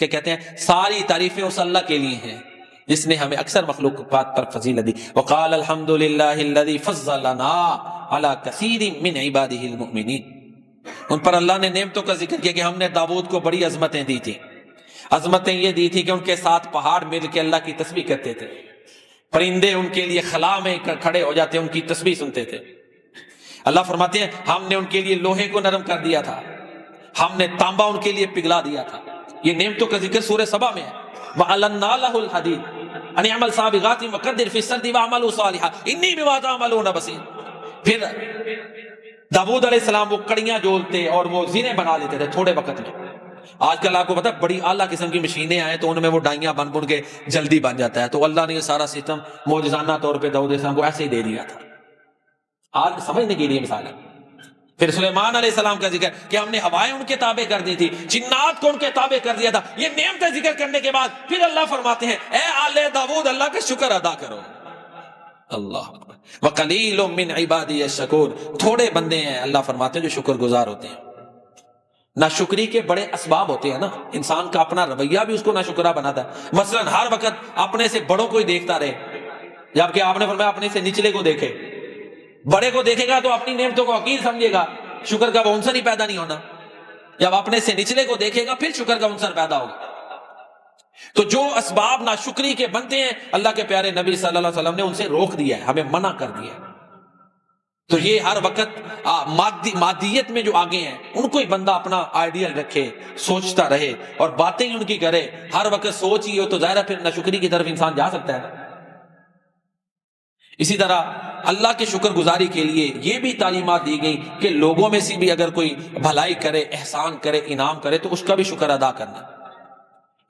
کہ کہتے ہیں ساری تعریفیں اس اللہ کے لیے ہیں جس نے ہمیں اکثر مخلوقات پر فضیلت دی. وقال الحمد للہ الذی فضلنا علی کثیر من عبادہ المؤمنین. ان پر اللہ نے نعمتوں کا ذکر کیا کہ ہم نے داؤد کو بڑی عظمتیں دی تھی. عظمتیں یہ دی تھی کہ ان کے ساتھ پہاڑ مل کے اللہ کی تسبیح کرتے تھے، پرندے ان کے لیے خلا میں کھڑے ہو جاتے ان کی تسبیح سنتے تھے. اللہ فرماتے ہیں ہم نے ان کے لیے لوہے کو نرم کر دیا تھا، ہم نے تانبا ان کے لیے پگھلا دیا تھا. یہ نعمتوں کا ذکر سورہ سبا میں ہے. وَأَلَنَّا لَهُ الْحَدِيدَ أَنِ اعْمَلْ سَابِغَاتٍ وَقَدِّرْ فِي السَّرْدِ وَاعْمَلُوا صَالِحًا إِنِّي بِمَا تَعْمَلُونَ بَصِيرٌ. پھر داؤد علیہ السلام وہ کڑیاں جولتے اور وہ زینے بنا لیتے تھے تھوڑے وقت میں. آج کل آپ کو پتا بڑی اعلیٰ قسم کی مشینیں آئے تو ان میں وہ ڈائیاں بن بن کے جلدی بن جاتا ہے. تو اللہ نے یہ سارا سسٹم معجزانہ طور پہ داؤد علیہ السلام کو ایسے ہی دے دیا تھا. آج سمجھنے کے لیے مثال ہے. پھر سلیمان علیہ السلام کا ذکر کہ ہم نے ہوائیں ان کے تابع کر دی تھی، جنات کو ان کے تابع کر دیا تھا. یہ نعمتیں ذکر کرنے کے بعد پھر اللہ فرماتے ہیں اے آل داؤد اللہ کا شکر ادا کرو. اللہ اکبر. وقلیل من عبادی الشکور. تھوڑے بندے ہیں اللہ فرماتے ہیں جو شکر گزار ہوتے ہیں. ناشکری کے بڑے اسباب ہوتے ہیں نا، انسان کا اپنا رویہ بھی اس کو ناشکرا بناتا ہے. مثلا ہر وقت اپنے سے بڑوں کو ہی دیکھتا رہے، جبکہ آپ نے فرمایا اپنے سے نچلے کو دیکھے. بڑے کو دیکھے گا تو اپنی نعمتوں کو حقیر سمجھے گا، شکر کا وہ عنصر ہی پیدا نہیں ہونا. جب اپنے سے نچلے کو دیکھے گا پھر شکر کا عنصر پیدا ہوگا. تو جو اسباب ناشکری کے بنتے ہیں اللہ کے پیارے نبی صلی اللہ علیہ وسلم نے ان سے روک دیا ہے، ہمیں منع کر دیا ہے. تو یہ ہر وقت مادیت میں جو آگے ہیں ان کو ہی بندہ اپنا آئیڈیل رکھے، سوچتا رہے اور باتیں ہی ان کی کرے. ہر وقت سوچ ہی ہو تو ظاہر ہے پھر ناشکری کی طرف انسان جا سکتا ہے. اسی طرح اللہ کے شکر گزاری کے لیے یہ بھی تعلیمات دی گئی کہ لوگوں میں سے بھی اگر کوئی بھلائی کرے، احسان کرے، انعام کرے تو اس کا بھی شکر ادا کرنا.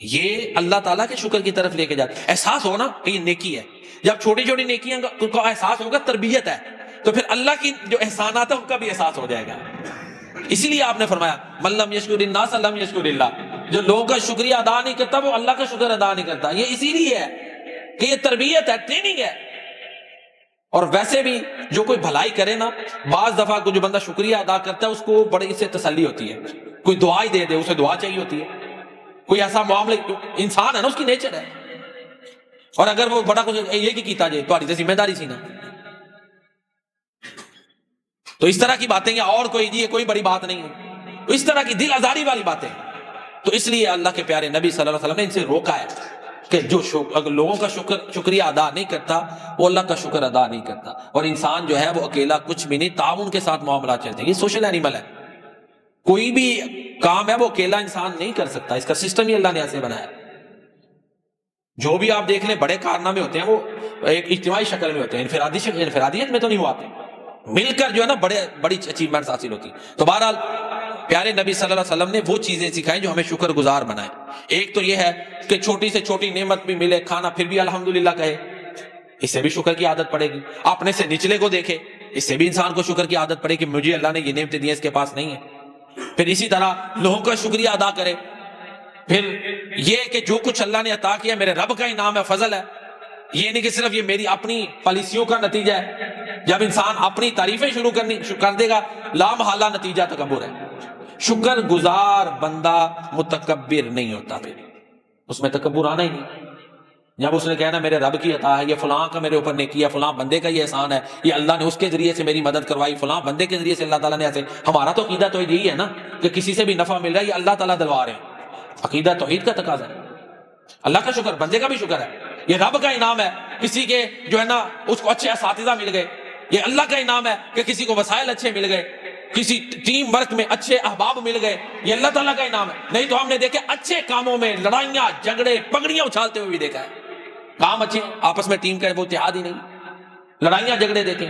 یہ اللہ تعالیٰ کے شکر کی طرف لے کے جاتا. احساس ہونا کہ یہ نیکی ہے. جب چھوٹی چھوٹی نیکیاں کا احساس ہوگا، تربیت ہے، تو پھر اللہ کی جو احسانات ہیں ان کا بھی احساس ہو جائے گا. اسی لیے آپ نے فرمایا من لم یشکر الناس لم یشکر اللہ. جو لوگوں کا شکریہ ادا نہیں کرتا وہ اللہ کا شکر ادا نہیں کرتا. یہ اسی لیے ہے کہ یہ تربیت ہے، ٹریننگ ہے. اور ویسے بھی جو کوئی بھلائی کرے نا، بعض دفعہ کو جو بندہ شکریہ ادا کرتا ہے اس کو بڑی سے تسلی ہوتی ہے. کوئی دعا ہی دے دے اسے دعا چاہیے ہوتی ہے. کوئی ایسا معاملہ، انسان ہے نا، اس کی نیچر ہے. اور اگر وہ بڑا کچھ یہ کی کیتا جائے تو ذمہ داری سی نا. تو اس طرح کی باتیں یا اور کوئی بڑی بات نہیں ہے. تو اس طرح کی دل آزاری والی باتیں. تو اس لیے اللہ کے پیارے نبی صلی اللہ علیہ وسلم نے ان سے روکا ہے کہ جو اگر لوگوں کا شکریہ ادا نہیں کرتا وہ اللہ کا شکر ادا نہیں کرتا. اور انسان جو ہے وہ اکیلا کچھ بھی نہیں، تعاون کے ساتھ معاملات چلتے ہیں. یہ سوشل اینیمل ہے. کوئی بھی کام ہے وہ اکیلا انسان نہیں کر سکتا. اس کا سسٹم ہی اللہ نے ایسے بنایا. جو بھی آپ دیکھ لیں بڑے کارنامے ہوتے ہیں وہ ایک اجتماعی شکل میں ہوتے ہیں، انفرادیت میں تو نہیں وہ آتے. مل کر جو ہے نا بڑی اچیومنٹس حاصل ہوتی. تو بہرحال پیارے نبی صلی اللہ علیہ وسلم نے وہ چیزیں سکھائیں جو ہمیں شکر گزار بنائیں. ایک تو یہ ہے کہ چھوٹی سے چھوٹی نعمت بھی ملے، کھانا، پھر بھی الحمدللہ کہے، اس سے بھی شکر کی عادت پڑے گی. اپنے سے نچلے کو دیکھے، اس سے بھی انسان کو شکر کی عادت پڑے کہ مجھے اللہ نے یہ نعمتیں دی ہیں، اس کے پاس نہیں ہے. پھر اسی طرح لوگوں کا شکریہ ادا کرے. پھر یہ کہ جو کچھ اللہ نے عطا کیا میرے رب کا انعام ہے، فضل ہے. یہ نہیں کہ صرف یہ میری اپنی پالیسیوں کا نتیجہ ہے. جب انسان اپنی تعریفیں شروع کر دے گا لا محالہ نتیجہ تکبر ہے. شکر گزار بندہ متکبر نہیں ہوتا، پھر اس میں تکبر آنا ہی نہیں. جب اس نے کہنا میرے رب کی عطا ہے، یہ فلاں کا میرے اوپر نیکی ہے، فلاں بندے کا یہ احسان ہے، یہ اللہ نے اس کے ذریعے سے میری مدد کروائی، فلاں بندے کے ذریعے سے اللہ تعالیٰ نے ایسے. ہمارا تو عقیدہ تو یہی ہے نا کہ کسی سے بھی نفع مل رہا ہے یہ اللہ تعالیٰ دلوا رہے ہیں. عقیدہ توحید کا تقاضا ہے. اللہ کا شکر، بندے کا بھی شکر ہے. یہ رب کا انعام ہے کسی کے جو ہے نا اس کو اچھے اساتذہ مل گئے. یہ اللہ کا انعام ہے کہ کسی کو وسائل اچھے مل گئے، کسی ٹیم ورک میں اچھے احباب مل گئے. یہ اللہ تعالیٰ کا انعام ہے. نہیں تو ہم نے دیکھے اچھے کاموں میں لڑائیاں جھگڑے پگڑیاں اچھالتے ہوئے بھی دیکھا ہے. کام اچھے، آپس میں ٹیم کا وہ اتحاد ہی نہیں، لڑائیاں جھگڑے دیکھیں.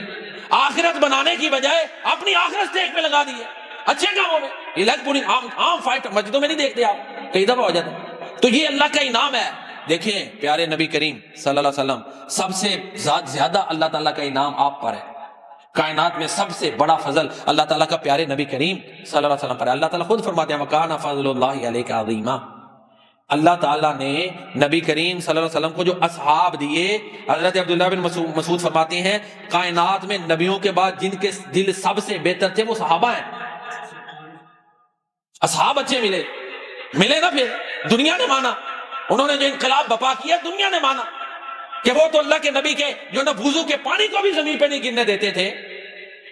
آخرت بنانے کی بجائے اپنی آخرت اسٹیک پہ لگا دی ہے اچھے کاموں میں. یہ لگ پوری عام فائٹ مسجدوں میں نہیں دیکھتے آپ، کئی دفعہ ہو جاتا ہے. تو یہ اللہ کا انعام ہے. دیکھیں پیارے نبی کریم صلی اللہ علیہ وسلم، سب سے زیادہ اللہ تعالیٰ کا انعام آپ پر ہے. کائنات میں سب سے بڑا فضل اللہ تعالیٰ کا پیارے نبی کریم صلی اللہ علیہ وسلم پر ہے. اللہ تعالیٰ خود فرماتے ہیں وَكَانَ فَضْلُ اللَّهِ عَلَيْكَ عَظِيمًا. اللہ تعالیٰ نے نبی کریم صلی اللہ علیہ وسلم کو جو اصحاب دیے، حضرت عبداللہ بن مسعود فرماتے ہیں کائنات میں نبیوں کے بعد جن کے دل سب سے بہتر تھے وہ صحابہ ہیں. اصحاب اچھے ملے نا. پھر دنیا نے مانا، انہوں نے جو انقلاب بپا کیا دنیا نے مانا کہ وہ تو اللہ کے نبی کے جو نہ وضو کے پانی کو بھی زمین پہ نہیں گرنے دیتے تھے،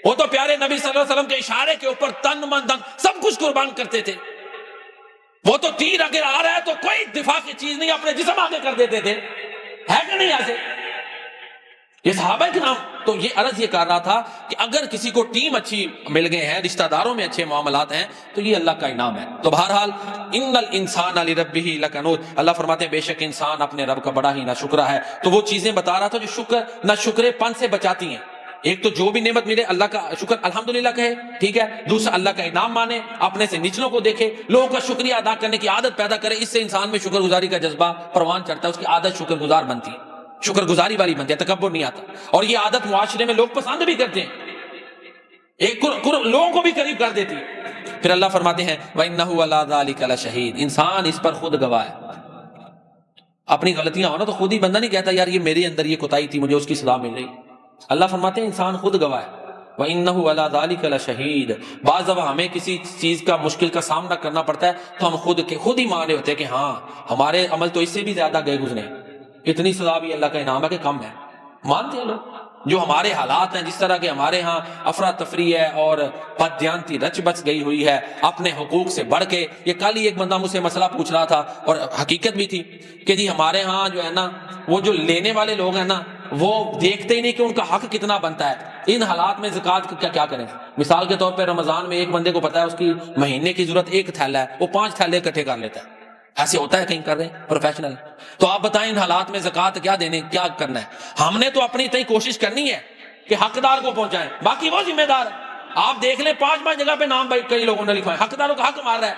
وہ تو پیارے نبی صلی اللہ علیہ وسلم کے اشارے کے اوپر تن من دن سب کچھ قربان کرتے تھے، وہ تو تیر اگر آ رہا ہے تو کوئی دفاع کی چیز نہیں، اپنے جسم آگے کر دیتے تھے، ہے کہ نہیں ایسے؟ یہ صحابہ کرام. تو یہ عرض یہ کر رہا تھا کہ اگر کسی کو ٹیم اچھی مل گئے ہیں، رشتہ داروں میں اچھے معاملات ہیں، تو یہ اللہ کا انعام ہے. تو بہرحال ان الانسان لربہ لکنود، اللہ فرماتے ہیں بے شک انسان اپنے رب کا بڑا ہی ناشکرا ہے. تو وہ چیزیں بتا رہا تھا جو شکر ناشکرے پن سے بچاتی ہیں. ایک تو جو بھی نعمت ملے اللہ کا شکر الحمدللہ کہے، ٹھیک ہے. دوسرا اللہ کا انعام مانے، اپنے سے نچلوں کو دیکھے، لوگوں کا شکریہ ادا کرنے کی عادت پیدا کرے. اس سے انسان میں شکر گزاری کا جذبہ پروان چڑھتا ہے، اس کی عادت شکر گزار بنتی ہے، شکر گزاری والی بنتی ہے، تکبر نہیں آتا. اور یہ عادت معاشرے میں لوگ پسند بھی کرتے ہیں، ایک لوگوں کو بھی قریب کر دیتی ہے. پھر اللہ فرماتے ہیں وَإِنَّهُ عَلَىٰ ذَلِكَ لَشَهِيدٌ، انسان اس پر خود گواہ ہے. اپنی غلطیاں ہو نا تو خود ہی بندہ نہیں کہتا یار یہ میرے اندر یہ کوتاہی تھی، مجھے اس کی سزا مل رہی. اللہ فرماتے ہیں انسان خود گواہ ہے. وَإِنَّهُ عَلَىٰ ذَلِكَ لَشَهِيدٌ. بعض دفعہ ہمیں کسی چیز کا مشکل کا سامنا کرنا پڑتا ہے تو ہم خود ہی مان رہے ہوتے ہیں کہ ہاں ہمارے عمل تو اس سے بھی زیادہ گئے گزرے، اتنی سزا بھی اللہ کا انعام ہے کہ کم ہے. مانتے ہیں لوگ جو ہمارے حالات ہیں، جس طرح کہ ہمارے ہاں افراتفری ہے اور بددیانتی رچ بچ گئی ہوئی ہے اپنے حقوق سے بڑھ کے. یہ کل ہی ایک بندہ مجھ سے مسئلہ پوچھ رہا تھا اور حقیقت بھی تھی کہ جی ہمارے ہاں جو ہے نا وہ جو لینے والے لوگ ہیں نا وہ دیکھتے ہی نہیں کہ ان کا حق کتنا بنتا ہے. ان حالات میں زکوٰۃ کا کیا کریں؟ مثال کے طور پہ رمضان میں ایک بندے کو پتا ہے اس کی مہینے کی ضرورت ایک تھیلا ہے، وہ 5 تھیلے اکٹھے کر لیتا ہے. ایسے ہوتا ہے کہیں کر رہے ہیں پروفیشنل. تو آپ بتائیں ان حالات میں زکوٰۃ کیا دینے، کیا کرنا ہے؟ ہم نے تو اپنی اتنی کوشش کرنی ہے کہ حقدار کو پہنچائیں، باقی وہ ذمہ دار. آپ دیکھ لیں 5 جگہ پہ نام بھائی کئی لوگوں نے لکھوائے، حقداروں کا حق مار رہا ہے.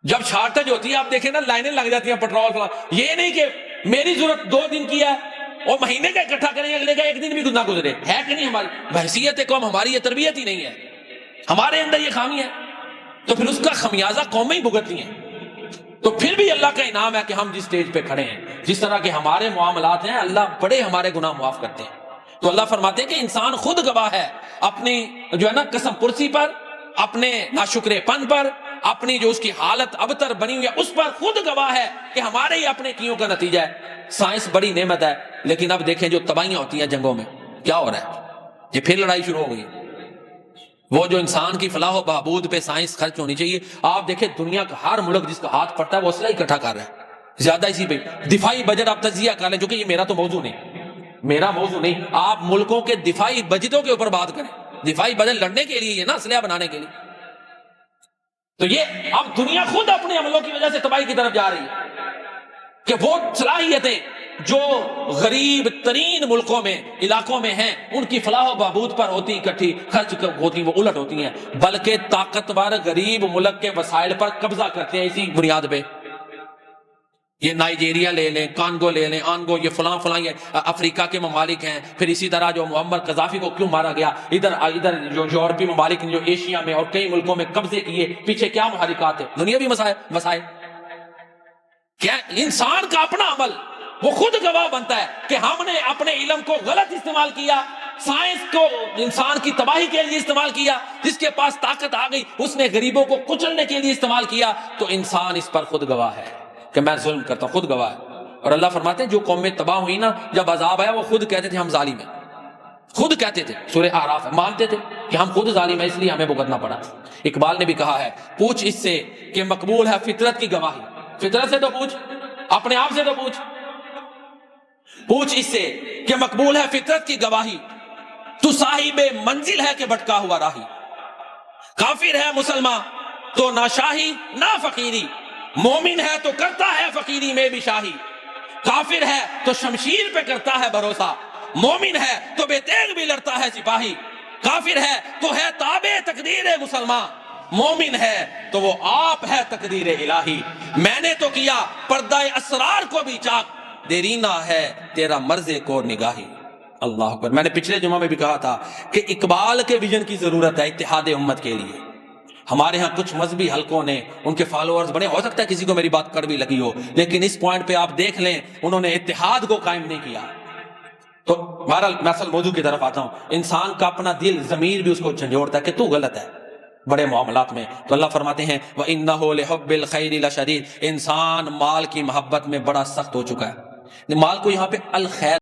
جب شارٹیج ہوتی ہے آپ دیکھیں نا لائنیں لگ جاتی ہیں پیٹرول پر. یہ نہیں کہ میری ضرورت 2 دن کی ہے اور مہینے کا اکٹھا کریں، اگلے کا 1 دن بھی نہ گزرے. ہے کہ نہیں؟ ہماری بحثیت قوم، ہماری یہ تربیت ہی نہیں ہے، ہمارے اندر یہ خامی ہے. تو پھر اس کا خمیازہ قومیں ہی بھگتتی ہیں. تو پھر بھی اللہ کا انعام ہے کہ ہم جس سٹیج پہ کھڑے ہیں، جس طرح کے ہمارے معاملات ہیں، اللہ بڑے ہمارے گناہ معاف کرتے ہیں. تو اللہ فرماتے ہیں کہ انسان خود گواہ ہے اپنی جو ہے نا قسم پرسی پر، اپنے ناشکرے پن پر، اپنی جو اس کی حالت ابتر بنی ہوئی ہے اس پر خود گواہ ہے کہ ہمارے ہی اپنے کیوں کا نتیجہ ہے. سائنس بڑی نعمت ہے، لیکن اب دیکھیں جو تباہیاں ہوتی ہیں جنگوں میں کیا ہو رہا ہے. یہ پھر لڑائی شروع ہو گئی. وہ جو انسان کی فلاح و بہبود پہ سائنس خرچ ہونی چاہیے، آپ دیکھیں دنیا کا ہر ملک جس کا ہاتھ پڑتا ہے وہ اسلحہ اکٹھا کر رہا ہے. زیادہ اسی پہ دفاعی بجٹ آپ تجزیہ کر لیں، جو کہ یہ میرا تو موضوع نہیں، آپ ملکوں کے دفاعی بجٹوں کے اوپر بات کریں. دفاعی بجٹ لڑنے کے لیے، یہ نا اسلحہ بنانے کے لیے. تو یہ اب دنیا خود اپنے عملوں کی وجہ سے تباہی کی طرف جا رہی ہے کہ وہ صلاحیتیں جو غریب ترین ملکوں میں علاقوں میں ہیں ان کی فلاح و بہبود پر ہوتی اکٹھی خرچ ہوتی، وہ الٹ ہوتی ہیں، بلکہ طاقتور غریب ملک کے وسائل پر قبضہ کرتے ہیں اسی بنیاد پہ. یہ نائجیریا لے لیں، کانگو لے لیں، آنگو، یہ فلاں یہ افریقہ کے ممالک ہیں. پھر اسی طرح جو معمر قذافی کو کیوں مارا گیا، ادھر جو یورپی ممالک جو ایشیا میں اور کئی ملکوں میں قبضے کیے، پیچھے کیا محرکات ہیں؟ دنیاوی مسائل. کیا انسان کا اپنا عمل وہ خود گواہ بنتا ہے کہ ہم نے اپنے علم کو غلط استعمال کیا، سائنس کو انسان کی تباہی کے لیے استعمال کیا. جس کے پاس طاقت آ گئی اس نے غریبوں کو کچلنے کے لیے استعمال کیا. تو انسان اس پر خود گواہ ہے کہ میں ظلم کرتا ہوں، خود گواہ ہے. اور اللہ فرماتے ہیں جو قومیں تباہ ہوئی نا، جب عذاب آیا وہ خود کہتے تھے ہم ظالم ہیں، خود کہتے تھے. سورہ اعراف ہے، مانتے تھے کہ ہم خود ظالم ہیں اس لیے ہمیں بھگتنا پڑا. اقبال نے بھی کہا ہے پوچھ اس سے کہ مقبول ہے فطرت کی گواہی. فطرت سے تو پوچھ، اپنے آپ سے تو پوچھ اس سے کہ مقبول ہے فطرت کی گواہی. تو صاحب منزل ہے کہ بھٹکا ہوا راہی. کافر ہے مسلمان تو نہ شاہی نہ فقیری، مومن ہے تو کرتا ہے فقیری میں بھی شاہی. کافر ہے تو شمشیر پہ کرتا ہے بھروسہ، مومن ہے تو بے تیغ بھی لڑتا ہے سپاہی. کافر ہے تو ہے تابع تقدیر مسلمان، مومن ہے تو وہ آپ ہے تقدیر الہی. میں نے تو کیا پردہ اسرار کو بھی چاک، دیرینا ہے تیرا مرض کو نگاہی. اللہ اکبر. میں نے پچھلے جمعہ میں بھی کہا تھا کہ اقبال کے ویژن کی ضرورت ہے اتحاد امت کے لیے. ہمارے ہاں کچھ مذہبی حلقوں نے ان کے فالوورز بنے، ہو سکتا ہے کسی کو میری بات کڑوی لگی ہو، لیکن اس پوائنٹ پہ آپ دیکھ لیں انہوں نے اتحاد کو قائم نہیں کیا. تو بہرحال میں اصل موضوع کی طرف آتا ہوں. انسان کا اپنا دل ضمیر بھی اس کو جھنجھوڑتا ہے کہ تو غلط ہے، بڑے معاملات میں. تو اللہ فرماتے ہیں وَإِنَّهُ لِحُبِّ الْخَيْرِ لَشَدِيدٌ. انسان مال کی محبت میں بڑا سخت ہو چکا ہے. مال کو یہاں پہ الخیر